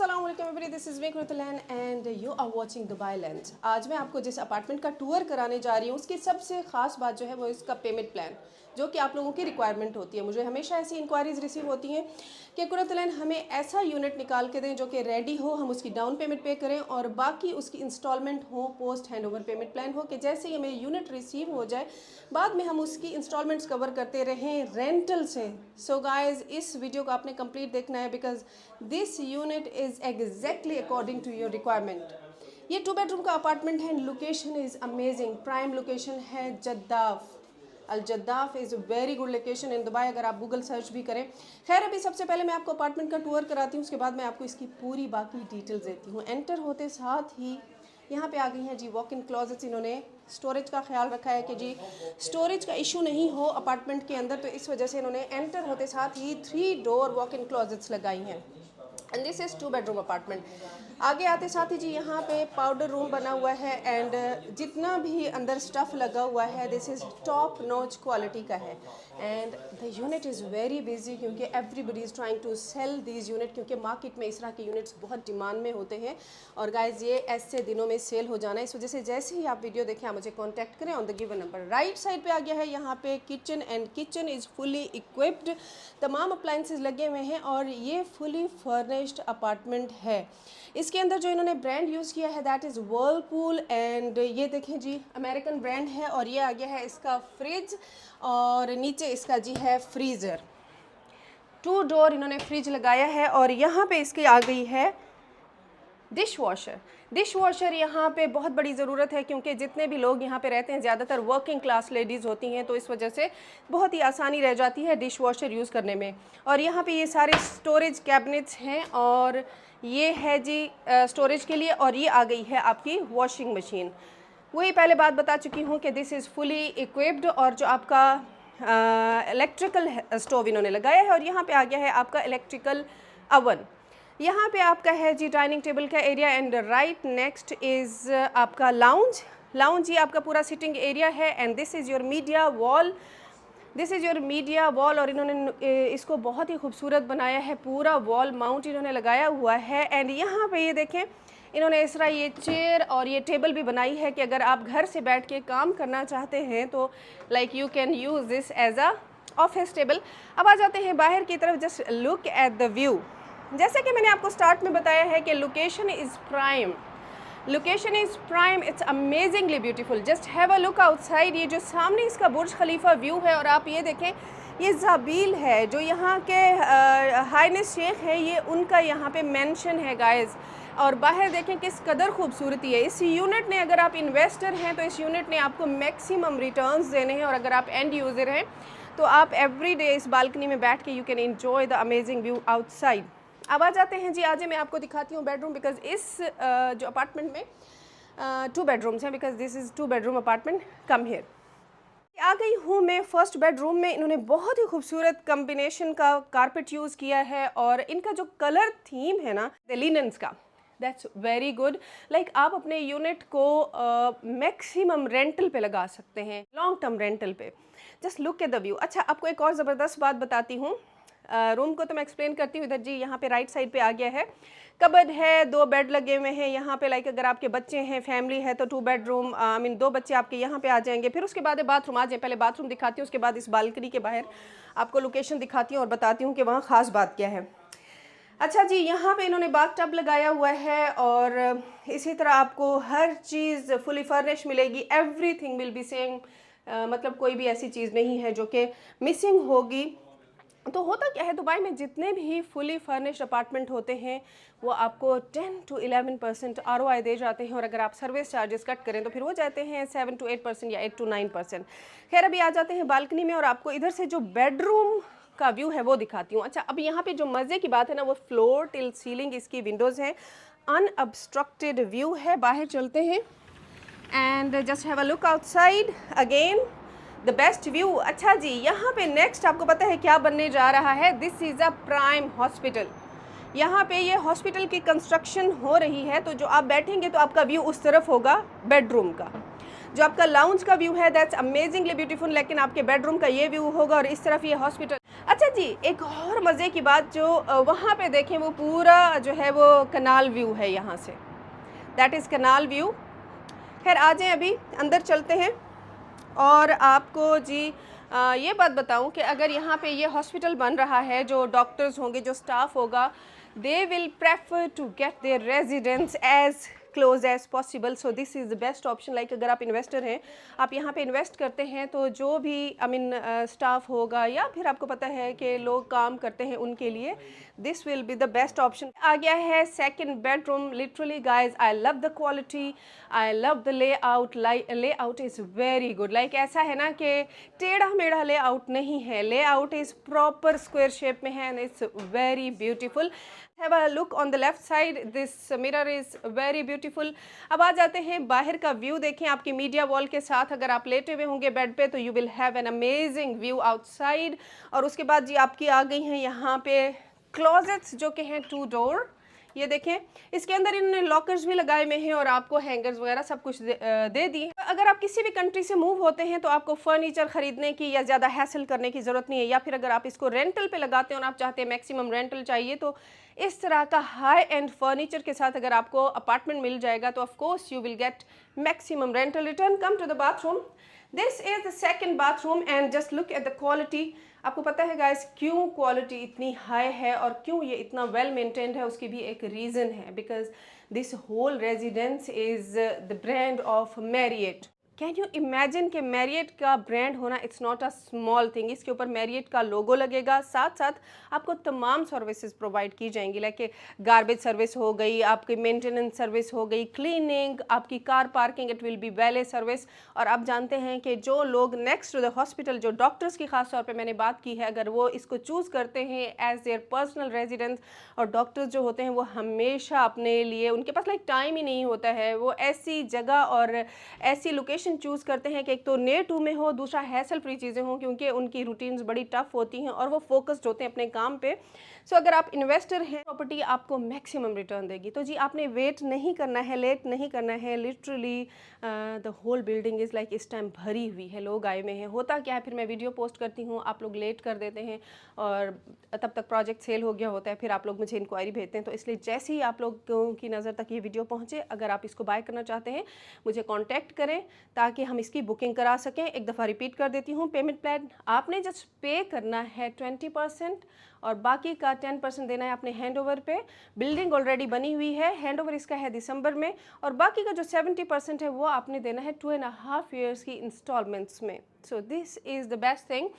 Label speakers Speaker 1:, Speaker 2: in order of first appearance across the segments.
Speaker 1: Everybody, this is me Kurratulain and you are watching Dubai lens. आज मैं आपको जिस अपार्टमेंट का टूर कराने जा रही हूँ उसकी सबसे ख़ास बात जो है वो इसका पेमेंट प्लान, जो कि आप लोगों की रिक्वायरमेंट होती है। मुझे हमेशा ऐसी इंक्वायरीज़ रिसीव होती हैं कि कुरुतलैन हमें ऐसा यूनिट निकाल के दें जो कि रेडी हो, हम उसकी डाउन पेमेंट पे करें और बाकी उसकी इंस्टॉलमेंट हो, post hand over payment plan हो कि जैसे ही हमें यूनिट रिसीव हो जाए बाद में हम उसकी इंस्टॉलमेंट्स कवर करते रहें रेंटल से। सो गाइस, इस वीडियो को आपने कंप्लीट देखना है because this unit is exactly according to your requirement. ये 2 बेडरूम का अपार्टमेंट है। Location is amazing, prime location है Jaddaf. Al Jaddaf is a very good location in Dubai, अगर आप गूगल सर्च भी करें। खैर, अभी सबसे पहले मैं आपको अपार्टमेंट का टूर कराती हूँ, उसके बाद मैं आपको इसकी पूरी बाकी डिटेल्स देती हूँ। एंटर होते साथ ही यहाँ पे आ गई हैं जी वॉक इन क्लॉजेट्स। इन्होंने स्टोरेज का ख्याल रखा है कि जी स्टोरेज का इशू नहीं हो अपार्टमेंट के अंदर, तो इस वजह से इन्होंने एंटर होते साथ ही 3 डोर वॉक इन क्लॉजेट्स लगाई हैं। And this is 2 bedroom apartment. आगे आते साथ ही जी यहाँ पे पाउडर रूम बना हुआ है एंड जितना भी अंदर स्टफ़ लगा हुआ है this is top notch quality का है। And the unit is very busy क्योंकि everybody is trying to sell these unit, क्योंकि मार्केट में इस तरह के यूनिट्स बहुत डिमांड में होते हैं और गाइज ये ऐसे दिनों में सेल हो जाना है। इस वजह से जैसे ही आप वीडियो देखें आप मुझे कॉन्टैक्ट करें on the given number. Right side पे आ गया है यहाँ पे kitchen and kitchen is fully equipped, तमाम अप्लाइंसेस लगे हुए हैं और ये फुली फर्निश्ड अपार्टमेंट है। इसके अंदर जो इन्होंने ब्रांड यूज़ किया है दैट इज़ वर्लपूल एंड ये देखें जी अमेरिकन ब्रांड है। और ये आ गया है इसका फ्रिज और नीचे इसका जी है फ्रीज़र। 2 डोर इन्होंने फ्रिज लगाया है और यहाँ पे इसकी आ गई है डिश वॉशर यहाँ पे बहुत बड़ी ज़रूरत है क्योंकि जितने भी लोग यहाँ पे रहते हैं ज़्यादातर वर्किंग क्लास लेडीज़ होती हैं, तो इस वजह से बहुत ही आसानी रह जाती है डिश वॉशर यूज़ करने में। और यहाँ पे ये सारे स्टोरेज कैबिनेट्स हैं और ये है जी स्टोरेज के लिए। और ये आ गई है आपकी वॉशिंग मशीन। वही पहले बात बता चुकी हूँ कि दिस इज़ फुली इक्विप्ड और जो आपका इलेक्ट्रिकल स्टोव इन्होंने लगाया है और यहाँ पे आ गया है आपका इलेक्ट्रिकल अवन। यहाँ पे आपका है जी डाइनिंग टेबल का area and right next is आपका लाउंज ही आपका पूरा सिटिंग एरिया है। And this is your media wall और इन्होंने इसको बहुत ही खूबसूरत बनाया है, पूरा वॉल माउंट इन्होंने लगाया हुआ है। एंड यहाँ पे ये देखें इन्होंने इस तरह ये चेयर और ये टेबल भी बनाई है कि अगर आप घर से बैठ के काम करना चाहते हैं तो like you can use this as a office table. अब आ जाते हैं बाहर की तरफ, just look at the view. जैसे कि मैंने आपको स्टार्ट में बताया है कि location is prime, it's amazingly beautiful. Just have a look outside. ये जो सामने इसका बुर्ज खलीफा व्यू है और आप ये देखें ये ज़ाबील है जो यहाँ के हाईनेस शेख है, ये उनका यहाँ पे मेंशन है गाइस। और बाहर देखें किस कदर खूबसूरती है इस यूनिट ने। अगर आप इन्वेस्टर हैं तो इस यूनिट ने आपको मैक्सिमम रिटर्न्स देने हैं और अगर आप एंड यूज़र हैं तो आप एवरी डे इस बालकनी में बैठ के you can enjoy the amazing view outside. अब आ जाते हैं जी, आज मैं आपको दिखाती हूँ बेडरूम बिकॉज इस जो अपार्टमेंट में 2 बेडरूम्स हैं because this is 2 bedroom apartment. Come here आ गई हूँ मैं फर्स्ट बेडरूम में। इन्होंने बहुत ही खूबसूरत कम्बिनेशन का कारपेट यूज़ किया है और इनका जो कलर थीम है ना लिनन्स का, दैट्स वेरी गुड। लाइक आप अपने यूनिट को मैक्सिमम रेंटल पे लगा सकते हैं, लॉन्ग टर्म रेंटल पे। Just look at the view. अच्छा, आपको एक और ज़बरदस्त बात बताती हूँ। रूम को तो मैं एक्सप्लेन करती हूँ। इधर जी यहाँ पे राइट साइड पे आ गया है कबर्ड है, 2 बेड लगे हुए हैं यहाँ पे। लाइक अगर आपके बच्चे हैं, फैमिली है तो 2 बेडरूम आई मीन 2 बच्चे आपके यहाँ पे आ जाएंगे। फिर उसके बाद बाथरूम आ जाए। पहले बाथरूम दिखाती हूँ, उसके बाद इस बालकनी के बाहर आपको लोकेशन दिखाती हूँ और बताती हूँ कि वहाँ ख़ास बात क्या है। अच्छा जी, यहाँ पे इन्होंने बाथ टब लगाया हुआ है और इसी तरह आपको हर चीज़ फुली फर्निश मिलेगी। एवरीथिंग विल बी सेम, मतलब कोई भी ऐसी चीज़ नहीं है जो कि मिसिंग होगी। तो होता क्या है दुबई में जितने भी फुली फर्निश्ड अपार्टमेंट होते हैं वो आपको 10 to 11% ROI दे जाते हैं और अगर आप सर्विस चार्जेस कट करें तो फिर हो जाते हैं 7 to 8% या 8 to 9%। खैर, अभी आ जाते हैं बालकनी में और आपको इधर से जो बेडरूम का व्यू है वो दिखाती हूँ। अच्छा, अब यहाँ पे जो मज़े की बात है ना वो फ्लोर टिल सीलिंग इसकी विंडोज़ हैं, अनअब्स्ट्रक्टेड व्यू है। बाहर चलते हैं and just have a look outside again the best view. अच्छा जी, यहाँ पे नेक्स्ट आपको पता है क्या बनने जा रहा है? This is a prime hospital. यहाँ पे ये हॉस्पिटल की कंस्ट्रक्शन हो रही है, तो जो आप बैठेंगे तो आपका व्यू उस तरफ होगा बेडरूम का। जो आपका लाउंज का व्यू है दैट्स अमेजिंगली ब्यूटीफुल, लेकिन आपके बेडरूम का ये व्यू होगा और इस तरफ ये हॉस्पिटल। अच्छा जी, एक और मज़े की बात जो वहाँ पे देखें वो पूरा जो है वो कनाल व्यू है यहाँ से, दैट इज़ कनाल व्यू। खैर आ जाएँ अभी अंदर चलते हैं और आपको जी ये बात बताऊँ कि अगर यहाँ पे ये हॉस्पिटल बन रहा है, जो डॉक्टर्स होंगे, जो स्टाफ होगा, they will prefer to get their residents as close as possible. So this is the best option. Like अगर आप इन्वेस्टर हैं, आप यहाँ पे इन्वेस्ट करते हैं, तो जो भी आई मीन स्टाफ होगा या फिर आपको पता है कि लोग काम करते हैं, उनके लिए this will be the best option. आ गया है second bedroom. Literally guys I love the quality, I love the layout. Layout is very good. Like ऐसा है ना कि टेढ़ा मेढ़ा लेआउट नहीं है, layout is proper square shape में है and it's very beautiful. Have a look on the left side, this mirror is very beautiful. अब आ जाते हैं बाहर का व्यू। देखें आपकी मीडिया वॉल के साथ अगर आप लेटे हुए होंगे बेड पे, तो you will have an amazing view outside. और उसके बाद जी आपकी आ गई हैं यहाँ पे क्लोजेट्स, जो कि हैं 2 डोर। ये देखें, इसके अंदर इन्होंने लॉकर्स भी लगाए हुए हैं और आपको हैंगर्स वगैरह सब कुछ दे दिए। अगर आप किसी भी कंट्री से मूव होते हैं तो आपको फर्नीचर खरीदने की या ज़्यादा हैसल करने की ज़रूरत नहीं है, या फिर अगर आप इसको रेंटल पे लगाते हैं और आप चाहते हैं मैक्सिमम रेंटल चाहिए, तो इस तरह का हाई एंड फर्नीचर के साथ अगर आपको अपार्टमेंट मिल जाएगा तो of course you will get maximum rental return. Come to the bathroom, this is the second bathroom and just look at the quality. आपको पता है गाइस क्यों क्वालिटी इतनी हाई है और क्यों ये इतना वेल मेंटेन्ड है, उसकी भी एक रीज़न है, because this whole residence is the brand of Marriott. Can you imagine कि मैरियट का ब्रांड होना, it's not a small thing. इसके ऊपर मैरियट का लोगो लगेगा, साथ साथ आपको तमाम सर्विसेज प्रोवाइड की जाएंगी, लाइक गार्बेज सर्विस हो गई, आपकी मेंटेनेंस सर्विस हो गई, क्लीनिंग, आपकी car parking, it will be valet service. और आप जानते हैं कि जो लोग नेक्स्ट टू द हॉस्पिटल, जो डॉक्टर्स की खास तौर पे मैंने बात की है, अगर वो इसको चूज़ करते हैं एज देयर पर्सनल रेजिडेंस, और डॉक्टर्स जो होते हैं वो हमेशा अपने लिए, उनके पास लाइक टाइम ही नहीं होता है, वो ऐसी जगह और ऐसी लोकेशन चूज़ करते हैं कि एक तो नियर टू में हो, दूसरा हैसल फ्री चीज़ें हों, क्योंकि उनकी रूटीन्स बड़ी टफ होती हैं और वो फोकस्ड होते हैं अपने काम पे। सो अगर आप इन्वेस्टर हैं, प्रॉपर्टी आपको मैक्सिमम रिटर्न देगी। तो जी आपने वेट नहीं करना है, लेट नहीं करना है। Literally the whole building is like इस टाइम भरी हुई है, लोग आए हुए हैं। होता क्या है, फिर मैं वीडियो पोस्ट करती हूँ, आप लोग लेट कर देते हैं और तब तक प्रोजेक्ट सेल हो गया होता है, फिर आप लोग मुझे इंक्वायरी भेजते हैं। तो इसलिए जैसे ही आप लोगों की नज़र तक ये वीडियो पहुँचे, अगर आप इसको बाय करना चाहते हैं, मुझे कॉन्टैक्ट करें ताकि हम इसकी बुकिंग करा सकें। एक दफ़ा रिपीट कर देती हूँ, पेमेंट प्लान आपने जस्ट पे करना है 20% और बाकी का 10% देना है अपने हैंडओवर पे। बिल्डिंग ऑलरेडी बनी हुई है, हैंडओवर इसका है दिसंबर में, और बाकी का जो 70% है वो आपने देना है 2.5 ईयर्स की इंस्टॉलमेंट्स में। सो this is the best thing.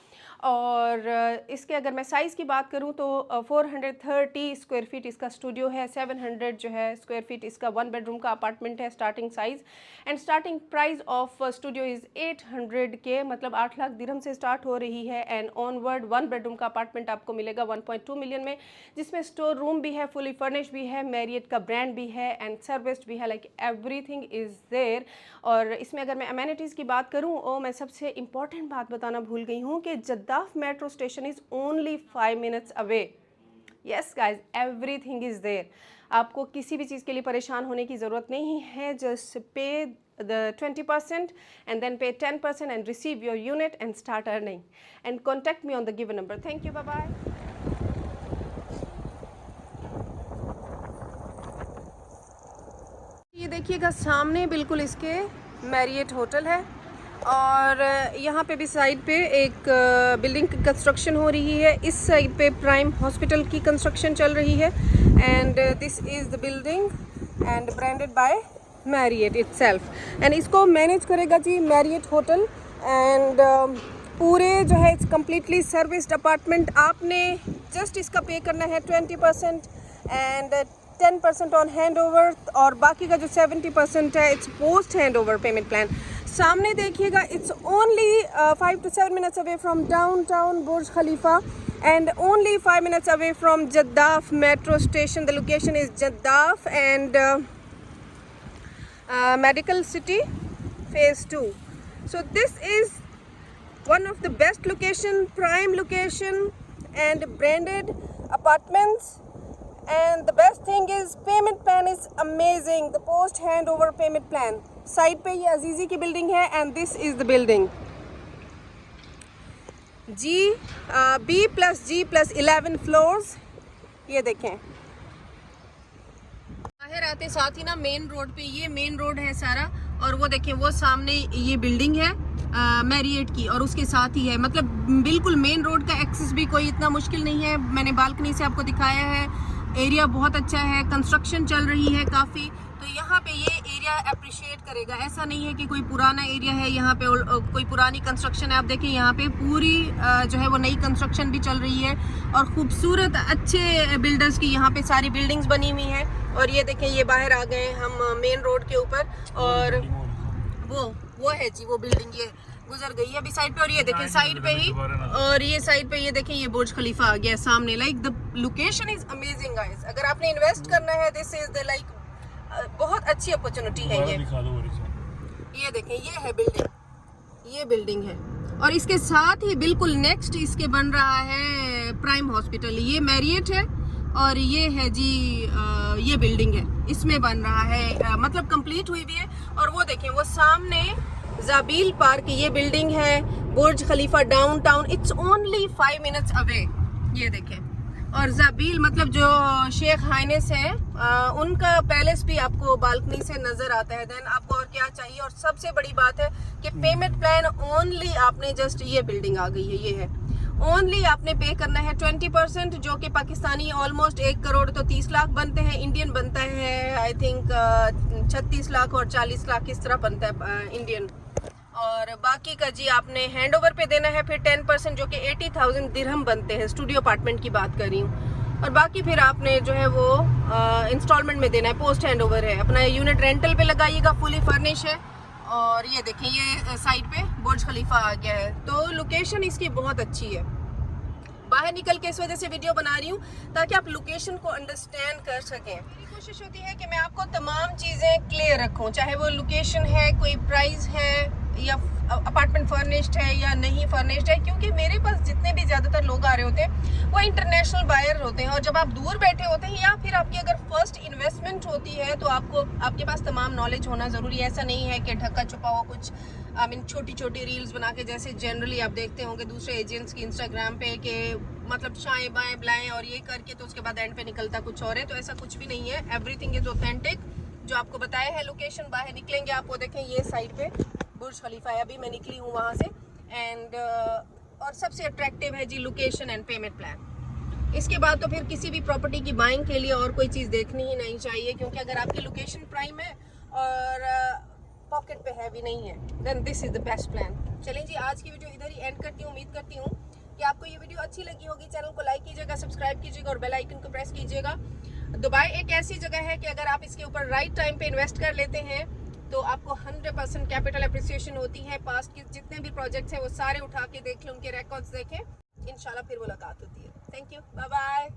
Speaker 1: और इसके अगर मैं साइज़ की बात करूँ तो 430 स्क्वायर फीट इसका स्टूडियो है, 700 जो है स्क्वायर फीट इसका 1 बेडरूम का अपार्टमेंट है starting size. And starting price of studio is 800 के, मतलब 8 लाख दिरहम से स्टार्ट हो रही है। एंड ऑनवर्ड 1 बेडरूम का अपार्टमेंट आपको मिलेगा 1.2 मिलियन में, जिसमें स्टोर रूम भी है, फुली फर्निश भी है, मैरियट का ब्रांड भी है एंड सर्विस्ड भी है, लाइक एवरीथिंग इज़ देयर। और इसमें अगर मैं अमेनिटीज़ की बात करूँ, मैं सबसे इंपॉर्टेंट बात बताना भूल गई हूँ कि Jaddaf metro station is only 5 minutes away. Yes guys, everything is there. आपको किसी भी चीज़ के लिए परेशान होने की ज़रूरत नहीं है। जस्ट पे the 20% and then pay 10% and receive your unit and start earning, and contact me on the given number. Thank you, bye bye. ये देखिएगा सामने बिल्कुल इसके मैरियट होटल है, और यहाँ पे भी साइड पे एक बिल्डिंग की कंस्ट्रक्शन हो रही है। इस साइड पे प्राइम हॉस्पिटल की कंस्ट्रक्शन चल रही है। And this is the building and branded by Marriott itself. And इसको मैनेज करेगा जी मैरियट होटल। एंड पूरे जो है इट्स कम्प्लीटली सर्विस्ड अपार्टमेंट। आपने जस्ट इसका पे करना है 20% एंड 10% ऑन हैंड ओवर, और बाकी का जो 70% है it's post hand over payment plan. सामने देखिएगा, it's only 5 to 7 minutes away from downtown Burj Khalifa and only 5 minutes away from Jaddaf metro station. The location is Jaddaf and Medical City phase 2. So this is one of the best location, prime location and branded apartments. And the best thing is payment plan is amazing. The post handover payment plan. Side पे ये अजीज़ी की building है and this is the building. B+G+11 floors. ये देखें, बाहर आते साथ ही ना मेन रोड पे, ये मेन रोड है सारा, और वो देखें वो सामने ये बिल्डिंग है मैरिएट की, और उसके साथ ही है, मतलब बिल्कुल मेन रोड का एक्सेस भी कोई इतना मुश्किल नहीं है। मैंने बालकनी से आपको दिखाया है, एरिया बहुत अच्छा है, कंस्ट्रक्शन चल रही है काफ़ी, तो यहाँ पे ये एरिया अप्रिशिएट करेगा। ऐसा नहीं है कि कोई पुराना एरिया है, यहाँ पे कोई पुरानी कंस्ट्रक्शन है। आप देखें यहाँ पे पूरी जो है वो नई कंस्ट्रक्शन भी चल रही है, और खूबसूरत अच्छे बिल्डर्स की यहाँ पे सारी बिल्डिंग्स बनी हुई हैं। और ये देखें, ये बाहर आ गए हम मेन रोड के ऊपर, और वो है जी वो बिल्डिंग, ये गुजर गई है अभी साइड पे। और ये देखें साइड पे ही, और ये साइड पे ये देखें ये बुर्ज खलीफा आ गया सामने। Like the location is amazing guys. अगर आपने इन्वेस्ट करना है, दिस इज द लाइक बहुत अच्छी अपॉर्चुनिटी है ये देखें, ये है बिल्डिंग, ये बिल्डिंग है, और इसके साथ ही बिल्कुल नेक्स्ट इसके बन रहा है प्राइम हॉस्पिटल। ये मैरिएट है, और ये है जी ये बिल्डिंग है, इसमें बन रहा है, मतलब कंप्लीट हुई भी है। और वो देखें वो सामने ज़ाबील पार्क, ये बिल्डिंग है, Burj Khalifa downtown, it's only 5 minutes away. ये देखें, और ज़ाबील मतलब जो शेख हाइनेस है उनका पैलेस भी आपको बालकनी से नजर आता है। देन आपको और क्या चाहिए। और सबसे बड़ी बात है कि पेमेंट प्लान ओनली आपने जस्ट, ये बिल्डिंग आ गई है, ये है, ओनली आपने पे करना है 20%, जो कि पाकिस्तानी ऑलमोस्ट 1 करोड़ तो 30 लाख बनते हैं, इंडियन बनता है आई थिंक 36 लाख और 40 लाख इस तरह बनता है इंडियन। और बाकी का जी आपने हैंड ओवर पे देना है फिर 10%, जो कि 80,000 दिरहम बनते हैं, स्टूडियो अपार्टमेंट की बात कर रही हूँ। और बाकी फिर आपने जो है वो इंस्टॉलमेंट में देना है, पोस्ट हैंड ओवर है। अपना यूनिट रेंटल पे लगाइएगा, फुली फर्निश है। और ये देखें ये साइड पे बुर्ज खलीफा आ गया है, तो लोकेशन इसकी बहुत अच्छी है। बाहर निकल के इस वजह से वीडियो बना रही हूँ ताकि आप लोकेशन को अंडरस्टैंड कर सकें। मेरी कोशिश होती है कि मैं आपको तमाम चीज़ें क्लियर रखूँ, चाहे वो लोकेशन है, कोई प्राइस है, या अपार्टमेंट फर्निश्ड है या नहीं फर्निश्ड है, क्योंकि मेरे पास जितने भी ज़्यादातर लोग आ रहे होते हैं वो इंटरनेशनल बायर होते हैं। और जब आप दूर बैठे होते हैं, या फिर आपकी अगर फर्स्ट इन्वेस्टमेंट होती है, तो आपके पास तमाम नॉलेज होना ज़रूरी है। ऐसा नहीं है कि ढक्का छुपा हुआ कुछ छोटी छोटी रील्स बना के, जैसे जनरली आप देखते होंगे दूसरे एजेंट्स की इंस्टाग्राम पे, कि मतलब शाएं बाएं बुलाएं और ये करके तो उसके बाद एंड पे निकलता कुछ और है। तो ऐसा कुछ भी नहीं है, एवरीथिंग इज ऑथेंटिक जो आपको बताया है। लोकेशन बाहर निकलेंगे आप वो देखें, ये साइड पे बुर्ज खलीफा है, अभी मैं निकली हूँ वहाँ से। एंड और सबसे अट्रैक्टिव है जी लोकेशन एंड पेमेंट प्लान। इसके बाद तो फिर किसी भी प्रॉपर्टी की बाइंग के लिए और कोई चीज़ देखनी ही नहीं चाहिए, क्योंकि अगर आपकी लोकेशन प्राइम है और पॉकेट पे हैवी नहीं है, then this is the best plan. चलें जी, आज की वीडियो इधर ही एंड करती हूँ। उम्मीद करती हूँ कि आपको ये वीडियो अच्छी लगी होगी। चैनल को लाइक कीजिएगा, सब्सक्राइब कीजिएगा और बेल आइकन को प्रेस कीजिएगा। दुबई एक ऐसी जगह है कि अगर आप इसके ऊपर राइट टाइम पे इन्वेस्ट कर लेते हैं तो आपको 100% कैपिटल अप्रिसिएशन होती है। पास्ट के जितने भी प्रोजेक्ट्स हैं वो सारे उठा के देख लें, उनके रिकॉर्ड्स देखें, इंशाल्लाह फिर मुलाकात होती है। Thank you, bye bye.